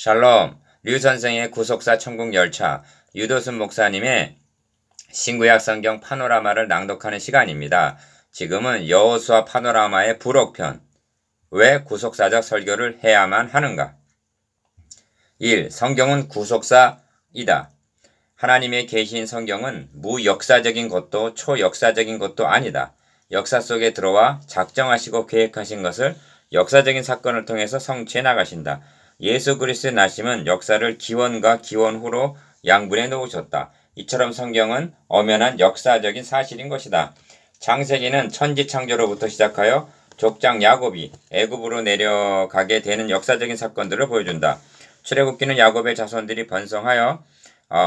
샬롬, 류 선생의 구속사 천국열차, 유도순 목사님의 신구약 성경 파노라마를 낭독하는 시간입니다. 지금은 여호수아 파노라마의 부록편, 왜 구속사적 설교를 해야만 하는가? 1. 성경은 구속사이다. 하나님의 계시인 성경은 무역사적인 것도 초역사적인 것도 아니다. 역사 속에 들어와 작정하시고 계획하신 것을 역사적인 사건을 통해서 성취해 나가신다. 예수 그리스도의 나심은 역사를 기원과 기원 후로 양분해 놓으셨다. 이처럼 성경은 엄연한 역사적인 사실인 것이다. 창세기는 천지 창조로부터 시작하여 족장 야곱이 애굽으로 내려가게 되는 역사적인 사건들을 보여준다. 출애굽기는 야곱의 자손들이 번성하여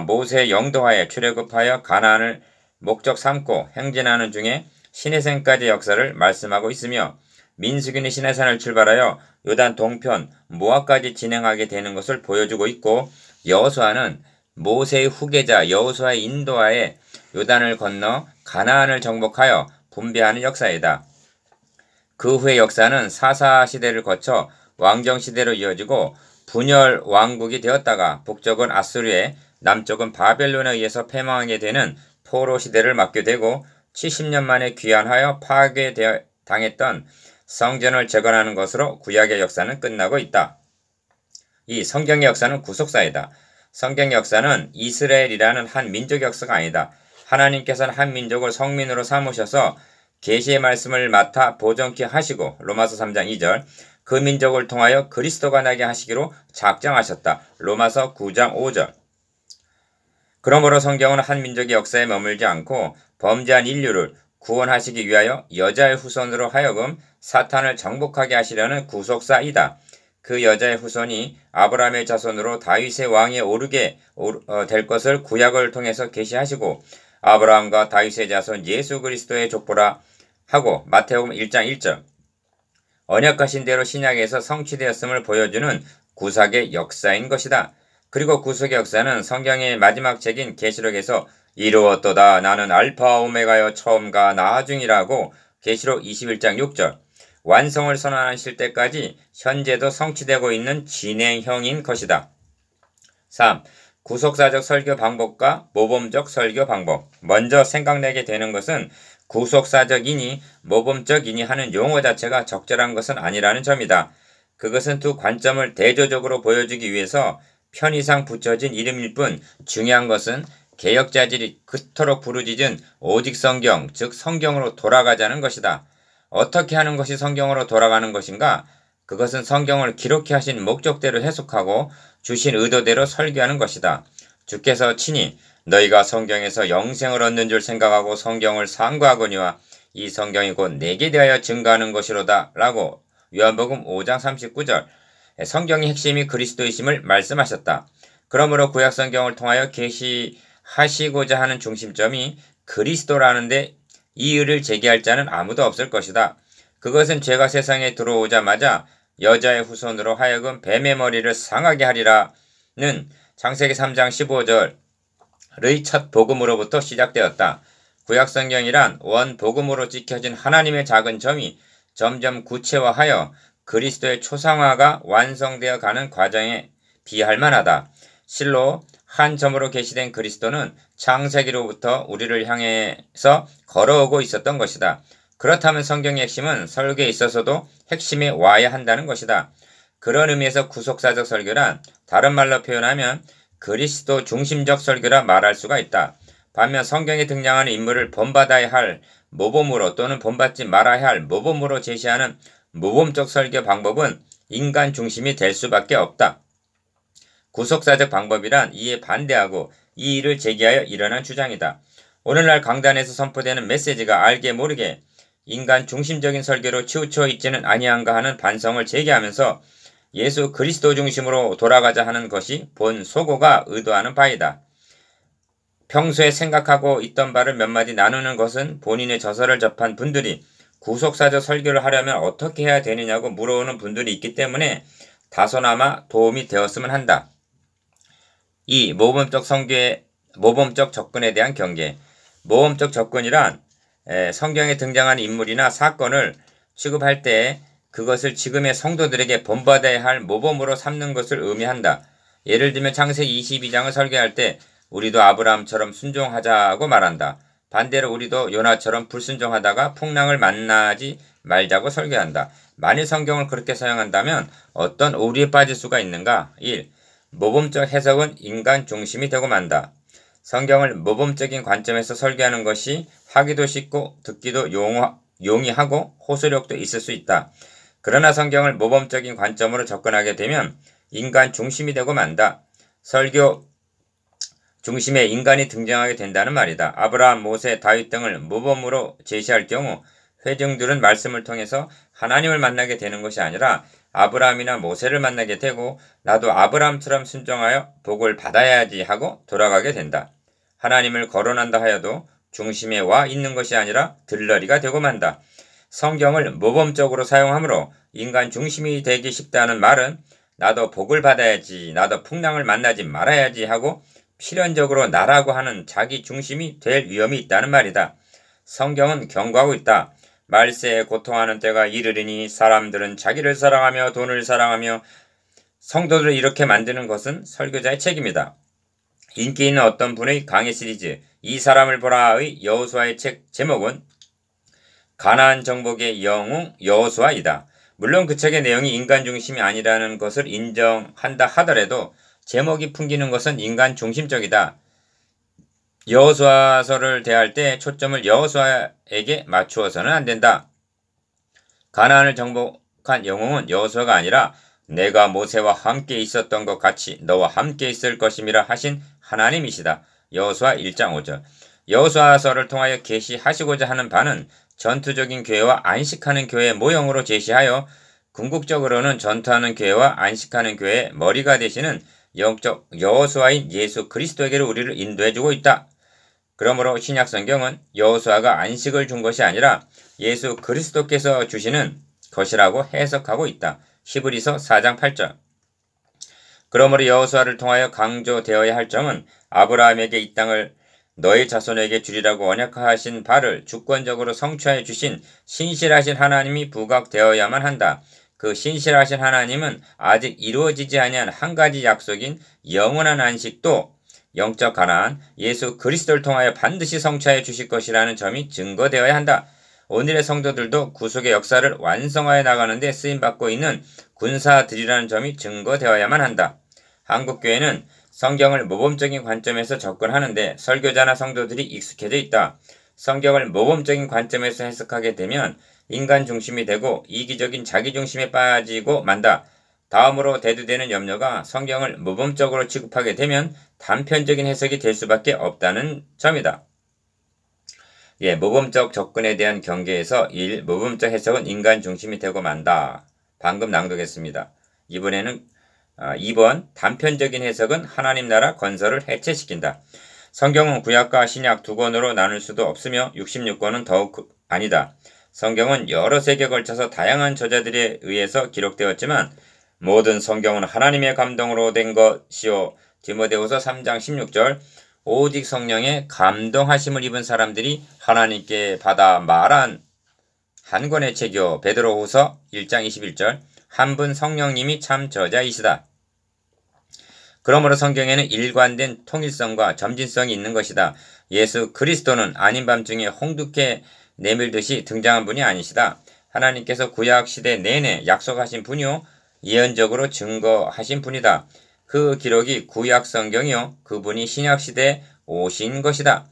모세의 영도하에 출애굽하여 가나안을 목적 삼고 행진하는 중에 시내산까지의 역사를 말씀하고 있으며, 민수기는 시내산을 출발하여 요단 동편 모압까지 진행하게 되는 것을 보여주고 있고, 여호수아는 모세의 후계자 여호수아의 인도하에 요단을 건너 가나안을 정복하여 분배하는 역사이다. 그 후의 역사는 사사시대를 거쳐 왕정시대로 이어지고 분열 왕국이 되었다가 북쪽은 아수르에, 남쪽은 바벨론에 의해서 패망하게 되는 포로 시대를 맞게 되고, 70년 만에 귀환하여 파괴당했던 성전을 재건하는 것으로 구약의 역사는 끝나고 있다. 이 성경의 역사는 구속사이다. 성경의 역사는 이스라엘이라는 한 민족의 역사가 아니다. 하나님께서는 한 민족을 성민으로 삼으셔서 계시의 말씀을 맡아 보존케 하시고, 로마서 3장 2절, 그 민족을 통하여 그리스도가 나게 하시기로 작정하셨다. 로마서 9장 5절. 그러므로 성경은 한 민족의 역사에 머물지 않고 범죄한 인류를 구원하시기 위하여 여자의 후손으로 하여금 사탄을 정복하게 하시려는 구속사이다. 그 여자의 후손이 아브라함의 자손으로 다윗의 왕위에 오르게 될 것을 구약을 통해서 계시하시고, 아브라함과 다윗의 자손 예수 그리스도의 족보라 하고 마태복음 1장 1절, 언약하신 대로 신약에서 성취되었음을 보여주는 구속의 역사인 것이다. 그리고 구속의 역사는 성경의 마지막 책인 계시록에서 이루었도다 나는 알파 오메가여 처음과 나중이라고 계시록 21장 6절, 완성을 선언하실 때까지 현재도 성취되고 있는 진행형인 것이다. 3. 구속사적 설교 방법과 모범적 설교 방법. 먼저 생각나게 되는 것은 구속사적이니 모범적이니 하는 용어 자체가 적절한 것은 아니라는 점이다. 그것은 두 관점을 대조적으로 보여주기 위해서 편의상 붙여진 이름일 뿐, 중요한 것은 개혁자들이 그토록 부르짖은 오직 성경, 즉 성경으로 돌아가자는 것이다. 어떻게 하는 것이 성경으로 돌아가는 것인가? 그것은 성경을 기록해 하신 목적대로 해석하고 주신 의도대로 설교하는 것이다. 주께서 친히 너희가 성경에서 영생을 얻는 줄 생각하고 성경을 상고하거니와 이 성경이 곧 내게 대하여 증거하는 것이로다 라고 요한복음 5장 39절, 성경의 핵심이 그리스도이심을 말씀하셨다. 그러므로 구약 성경을 통하여 계시하시고자 하는 중심점이 그리스도라는데 이의를 제기할 자는 아무도 없을 것이다. 그것은 죄가 세상에 들어오자마자 여자의 후손으로 하여금 뱀의 머리를 상하게 하리라는 창세기 3장 15절의 첫 복음으로부터 시작되었다. 구약 성경이란 원 복음으로 찍혀진 하나님의 작은 점이 점점 구체화하여 그리스도의 초상화가 완성되어 가는 과정에 비할 만하다. 실로 한 점으로 계시된 그리스도는 창세기로부터 우리를 향해서 걸어오고 있었던 것이다. 그렇다면 성경의 핵심은 설교에 있어서도 핵심에 와야 한다는 것이다. 그런 의미에서 구속사적 설교란 다른 말로 표현하면 그리스도 중심적 설교라 말할 수가 있다. 반면 성경에 등장하는 인물을 본받아야 할 모범으로 또는 본받지 말아야 할 모범으로 제시하는 모범적 설교 방법은 인간 중심이 될 수밖에 없다. 구속사적 방법이란 이에 반대하고 이의를 제기하여 일어난 주장이다. 오늘날 강단에서 선포되는 메시지가 알게 모르게 인간 중심적인 설교로 치우쳐 있지는 아니한가 하는 반성을 제기하면서 예수 그리스도 중심으로 돌아가자 하는 것이 본 소고가 의도하는 바이다. 평소에 생각하고 있던 바를 몇 마디 나누는 것은 본인의 저서를 접한 분들이 구속사적 설교를 하려면 어떻게 해야 되느냐고 물어오는 분들이 있기 때문에 다소나마 도움이 되었으면 한다. 2. 모범적 접근에 대한 경계. 모범적 접근이란 성경에 등장하는 인물이나 사건을 취급할 때 그것을 지금의 성도들에게 본받아야 할 모범으로 삼는 것을 의미한다. 예를 들면 창세기 22장을 설계할 때 우리도 아브라함처럼 순종하자고 말한다. 반대로 우리도 요나처럼 불순종하다가 풍랑을 만나지 말자고 설계한다. 만일 성경을 그렇게 사용한다면 어떤 오류에 빠질 수가 있는가? 1. 모범적 해석은 인간 중심이 되고 만다. 성경을 모범적인 관점에서 설계하는 것이 하기도 쉽고 듣기도 용이하고 호소력도 있을 수 있다. 그러나 성경을 모범적인 관점으로 접근하게 되면 인간 중심이 되고 만다. 설교 중심에 인간이 등장하게 된다는 말이다. 아브라함, 모세, 다윗 등을 모범으로 제시할 경우 회중들은 말씀을 통해서 하나님을 만나게 되는 것이 아니라 아브라함이나 모세를 만나게 되고 나도 아브라함처럼 순종하여 복을 받아야지 하고 돌아가게 된다. 하나님을 거론한다 하여도 중심에 와 있는 것이 아니라 들러리가 되고 만다. 성경을 모범적으로 사용하므로 인간 중심이 되기 쉽다는 말은 나도 복을 받아야지, 나도 풍랑을 만나지 말아야지 하고 필연적으로 나라고 하는 자기 중심이 될 위험이 있다는 말이다. 성경은 경고하고 있다. 말세에 고통하는 때가 이르리니 사람들은 자기를 사랑하며 돈을 사랑하며 성도들을 이렇게 만드는 것은 설교자의 책임이다. 인기 있는 어떤 분의 강의 시리즈 이 사람을 보라의 여호수아의 책 제목은 가나안 정복의 영웅 여호수아이다. 물론 그 책의 내용이 인간 중심이 아니라는 것을 인정한다 하더라도 제목이 풍기는 것은 인간 중심적이다. 여호수아서를 대할 때 초점을 여호수아에게 맞추어서는 안 된다. 가나안을 정복한 영웅은 여호수아가 아니라 내가 모세와 함께 있었던 것 같이 너와 함께 있을 것임이라 하신 하나님이시다. 여호수아 1장 5절. 여호수아서를 통하여 계시하시고자 하는 바는 전투적인 교회와 안식하는 교회의 모형으로 제시하여 궁극적으로는 전투하는 교회와 안식하는 교회의 머리가 되시는 영적 여호수아인 예수 그리스도에게로 우리를 인도해주고 있다. 그러므로 신약성경은 여호수아가 안식을 준 것이 아니라 예수 그리스도께서 주시는 것이라고 해석하고 있다. 히브리서 4장 8절. 그러므로 여호수아를 통하여 강조되어야 할 점은 아브라함에게 이 땅을 너의 자손에게 주리라고 언약하신 바를 주권적으로 성취하여 주신 신실하신 하나님이 부각되어야만 한다. 그 신실하신 하나님은 아직 이루어지지 아니한 한 가지 약속인 영원한 안식도 영적 가나안 예수 그리스도를 통하여 반드시 성취하여 주실 것이라는 점이 증거되어야 한다. 오늘의 성도들도 구속의 역사를 완성하여 나가는 데 쓰임받고 있는 군사들이라는 점이 증거되어야만 한다. 한국교회는 성경을 모범적인 관점에서 접근하는데 설교자나 성도들이 익숙해져 있다. 성경을 모범적인 관점에서 해석하게 되면 인간 중심이 되고 이기적인 자기 중심에 빠지고 만다. 다음으로 대두되는 염려가 성경을 모범적으로 취급하게 되면 단편적인 해석이 될 수밖에 없다는 점이다. 모범적 접근에 대한 경계에서 1. 모범적 해석은 인간 중심이 되고 만다. 방금 낭독했습니다. 이번에는 2번 단편적인 해석은 하나님 나라 건설을 해체시킨다. 성경은 구약과 신약 두 권으로 나눌 수도 없으며 66권은 더욱 아니다. 성경은 여러 세기에 걸쳐서 다양한 저자들에 의해서 기록되었지만 모든 성경은 하나님의 감동으로 된 것이요. 디모데후서 3장 16절 오직 성령의 감동하심을 입은 사람들이 하나님께 받아 말한 한 권의 책이요. 베드로후서 1장 21절 한 분 성령님이 참 저자이시다. 그러므로 성경에는 일관된 통일성과 점진성이 있는 것이다. 예수 그리스도는 아닌 밤중에 홍두깨 내밀듯이 등장한 분이 아니시다. 하나님께서 구약 시대 내내 약속하신 분이요. 예언적으로 증거하신 분이다. 그 기록이 구약 성경이요. 그분이 신약 시대에 오신 것이다.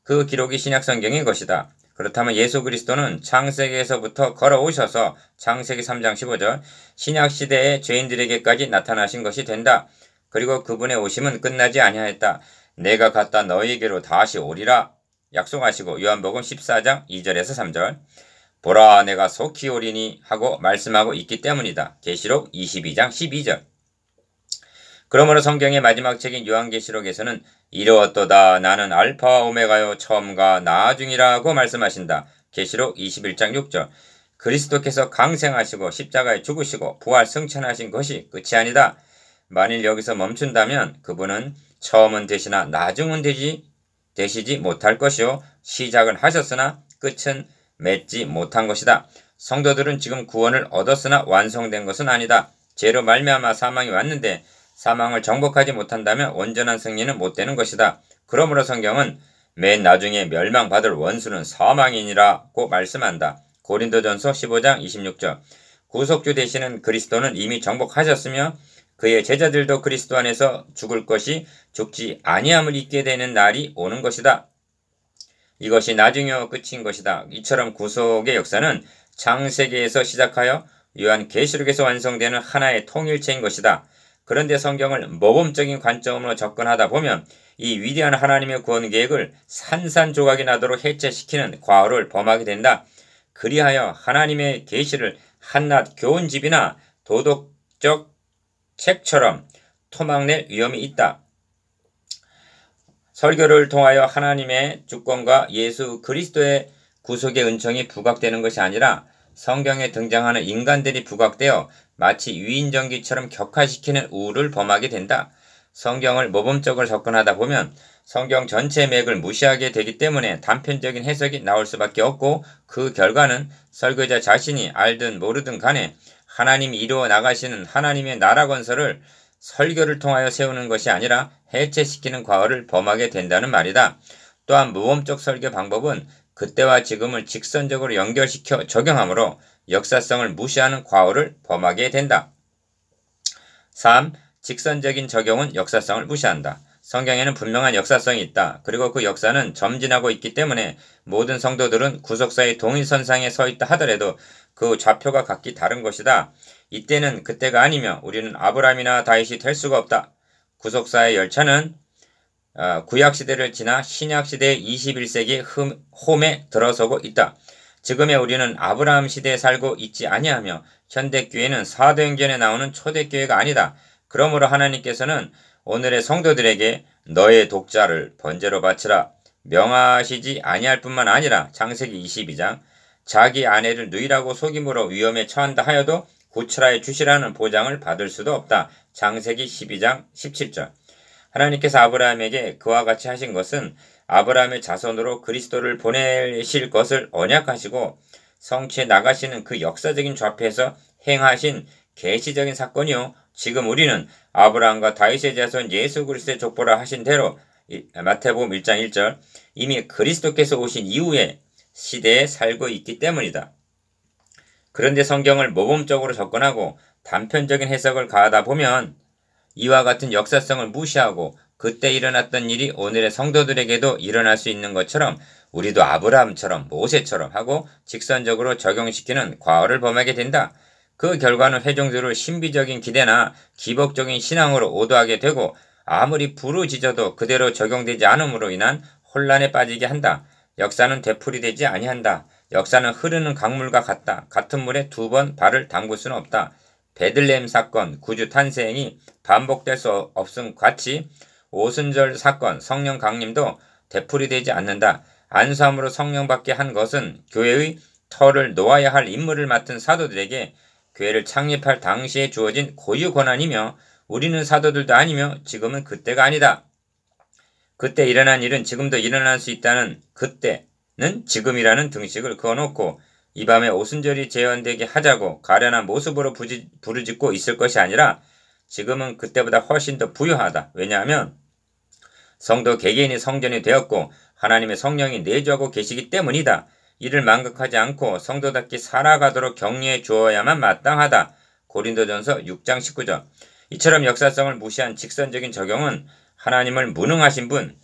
그 기록이 신약 성경인 것이다. 그렇다면 예수 그리스도는 창세기에서부터 걸어오셔서 창세기 3장 15절 신약 시대의 죄인들에게까지 나타나신 것이 된다. 그리고 그분의 오심은 끝나지 아니하였다. 내가 갔다 너희에게로 다시 오리라 약속하시고 요한복음 14장 2절에서 3절 보라 내가 속히 오리니 하고 말씀하고 있기 때문이다. 계시록 22장 12절. 그러므로 성경의 마지막 책인 요한계시록에서는 이르렀도다 나는 알파와 오메가요 처음과 나중이라고 말씀하신다. 계시록 21장 6절. 그리스도께서 강생하시고 십자가에 죽으시고 부활 승천하신 것이 끝이 아니다. 만일 여기서 멈춘다면 그분은 처음은 되시나 나중은 되시지 못할 것이요 시작은 하셨으나 끝은 맺지 못한 것이다. 성도들은 지금 구원을 얻었으나 완성된 것은 아니다. 죄로 말미암아 사망이 왔는데 사망을 정복하지 못한다면 온전한 승리는 못 되는 것이다. 그러므로 성경은 맨 나중에 멸망받을 원수는 사망이니라고 말씀한다. 고린도전서 15장 26절. 구속주 되시는 그리스도는 이미 정복하셨으며 그의 제자들도 그리스도 안에서 죽을 것이 죽지 아니함을 잊게 되는 날이 오는 것이다. 이것이 나중에 끝인 것이다. 이처럼 구속의 역사는 창세기에서 시작하여 요한계시록에서 완성되는 하나의 통일체인 것이다. 그런데 성경을 모범적인 관점으로 접근하다 보면 이 위대한 하나님의 구원 계획을 산산조각이 나도록 해체시키는 과오를 범하게 된다. 그리하여 하나님의 계시를 한낱 교훈집이나 도덕적 책처럼 토막낼 위험이 있다. 설교를 통하여 하나님의 주권과 예수 그리스도의 구속의 은총이 부각되는 것이 아니라 성경에 등장하는 인간들이 부각되어 마치 위인전기처럼 격화시키는 우를 범하게 된다. 성경을 모범적으로 접근하다 보면 성경 전체의 맥을 무시하게 되기 때문에 단편적인 해석이 나올 수밖에 없고 그 결과는 설교자 자신이 알든 모르든 간에 하나님이 이루어 나가시는 하나님의 나라 건설을 설교를 통하여 세우는 것이 아니라 해체시키는 과오를 범하게 된다는 말이다. 또한 모범적 설교 방법은 그때와 지금을 직선적으로 연결시켜 적용하므로 역사성을 무시하는 과오를 범하게 된다. 3. 직선적인 적용은 역사성을 무시한다. 성경에는 분명한 역사성이 있다. 그리고 그 역사는 점진하고 있기 때문에 모든 성도들은 구속사의 동일선상에 서 있다 하더라도 그 좌표가 각기 다른 것이다. 이때는 그때가 아니며 우리는 아브라함이나 다윗이 될 수가 없다. 구속사의 열차는 구약시대를 지나 신약시대의 21세기 홈에 들어서고 있다. 지금의 우리는 아브라함 시대에 살고 있지 아니하며 현대교회는 사도행전에 나오는 초대교회가 아니다. 그러므로 하나님께서는 오늘의 성도들에게 너의 독자를 번제로 바치라 명하시지 아니할 뿐만 아니라 창세기 22장 자기 아내를 누이라고 속임으로 위험에 처한다 하여도 구출하여 주시라는 보장을 받을 수도 없다. 창세기 12장 17절. 하나님께서 아브라함에게 그와 같이 하신 것은 아브라함의 자손으로 그리스도를 보내실 것을 언약하시고 성취해 나가시는 그 역사적인 좌표에서 행하신 계시적인 사건이요. 지금 우리는 아브라함과 다윗의 자손 예수 그리스도의 족보라 하신 대로 마태복음 1장 1절 이미 그리스도께서 오신 이후의 시대에 살고 있기 때문이다. 그런데 성경을 모범적으로 접근하고 단편적인 해석을 가하다 보면 이와 같은 역사성을 무시하고 그때 일어났던 일이 오늘의 성도들에게도 일어날 수 있는 것처럼 우리도 아브라함처럼 모세처럼 하고 직선적으로 적용시키는 과오를 범하게 된다. 그 결과는 회중들을 신비적인 기대나 기복적인 신앙으로 오도하게 되고 아무리 부르짖어도 그대로 적용되지 않음으로 인한 혼란에 빠지게 한다. 역사는 되풀이되지 아니한다. 역사는 흐르는 강물과 같다. 같은 물에 두 번 발을 담글 수는 없다. 베들레헴 사건, 구주 탄생이 반복될 수 없음 같이 오순절 사건, 성령 강림도 되풀이되지 않는다. 안수함으로 성령 받게 한 것은 교회의 터를 놓아야 할 임무를 맡은 사도들에게 교회를 창립할 당시에 주어진 고유 권한이며 우리는 사도들도 아니며 지금은 그때가 아니다. 그때 일어난 일은 지금도 일어날 수 있다는 그때는 지금이라는 등식을 그어놓고 이 밤에 오순절이 재현되게 하자고 가련한 모습으로 부르짖고 있을 것이 아니라 지금은 그때보다 훨씬 더 부유하다. 왜냐하면 성도 개개인이 성전이 되었고 하나님의 성령이 내주하고 계시기 때문이다. 이를 망각하지 않고 성도답게 살아가도록 격려해 주어야만 마땅하다. 고린도전서 6장 19절. 이처럼 역사성을 무시한 직선적인 적용은 하나님을 무능하신 분,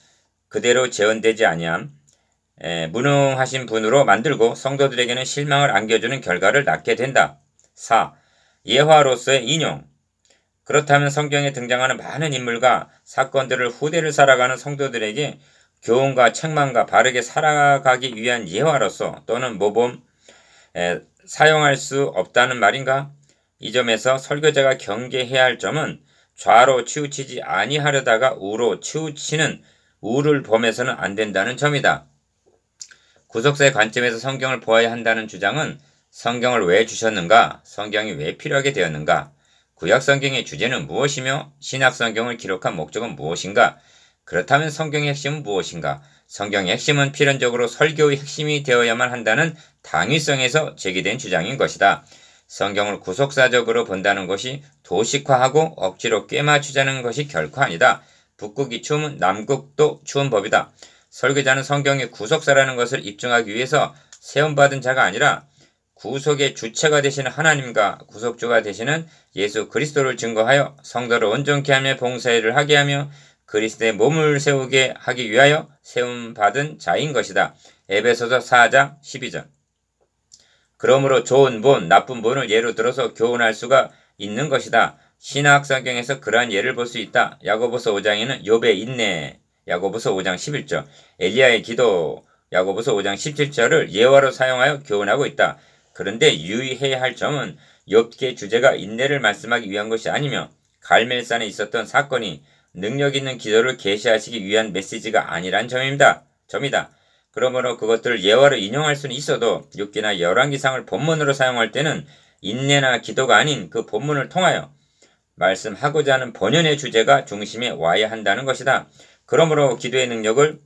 그대로 재현되지 아니함, 무능하신 분으로 만들고 성도들에게는 실망을 안겨주는 결과를 낳게 된다. 4. 예화로서의 인용. 그렇다면 성경에 등장하는 많은 인물과 사건들을 후대를 살아가는 성도들에게 교훈과 책망과 바르게 살아가기 위한 예화로서 또는 모범 사용할 수 없다는 말인가? 이 점에서 설교자가 경계해야 할 점은 좌로 치우치지 아니하려다가 우로 치우치는 우를 범해서는 안 된다는 점이다. 구속사의 관점에서 성경을 보아야 한다는 주장은 성경을 왜 주셨는가? 성경이 왜 필요하게 되었는가? 구약 성경의 주제는 무엇이며 신약 성경을 기록한 목적은 무엇인가? 그렇다면 성경의 핵심은 무엇인가? 성경의 핵심은 필연적으로 설교의 핵심이 되어야만 한다는 당위성에서 제기된 주장인 것이다. 성경을 구속사적으로 본다는 것이 도식화하고 억지로 꿰맞추자는 것이 결코 아니다. 북극이 추우면 남극도 추운 법이다. 설교자는 성경의 구속사라는 것을 입증하기 위해서 세움받은 자가 아니라 구속의 주체가 되시는 하나님과 구속주가 되시는 예수 그리스도를 증거하여 성도를 온전케 하며 봉사일을 하게 하며 그리스도의 몸을 세우게 하기 위하여 세움받은 자인 것이다. 에베소서 4장 12절. 그러므로 좋은 본, 나쁜 본을 예로 들어서 교훈할 수가 있는 것이다. 신학 성경에서 그러한 예를 볼 수 있다. 야고보서 5장에는 욥의 인내, 야고보서 5장 11절, 엘리야의 기도, 야고보서 5장 17절을 예화로 사용하여 교훈하고 있다. 그런데 유의해야 할 점은 욥기의 주제가 인내를 말씀하기 위한 것이 아니며 갈멜산에 있었던 사건이 능력 있는 기도를 계시하시기 위한 메시지가 아니란 점이다. 그러므로 그것들을 예화로 인용할 수는 있어도 욥기나 열왕기상을 본문으로 사용할 때는 인내나 기도가 아닌 그 본문을 통하여 말씀하고자 하는 본연의 주제가 중심에 와야 한다는 것이다. 그러므로 기도의 능력을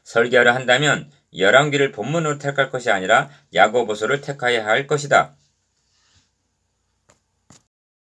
설계하려 한다면 열왕기를 본문으로 택할 것이 아니라 야고보서를 택해야 할 것이다.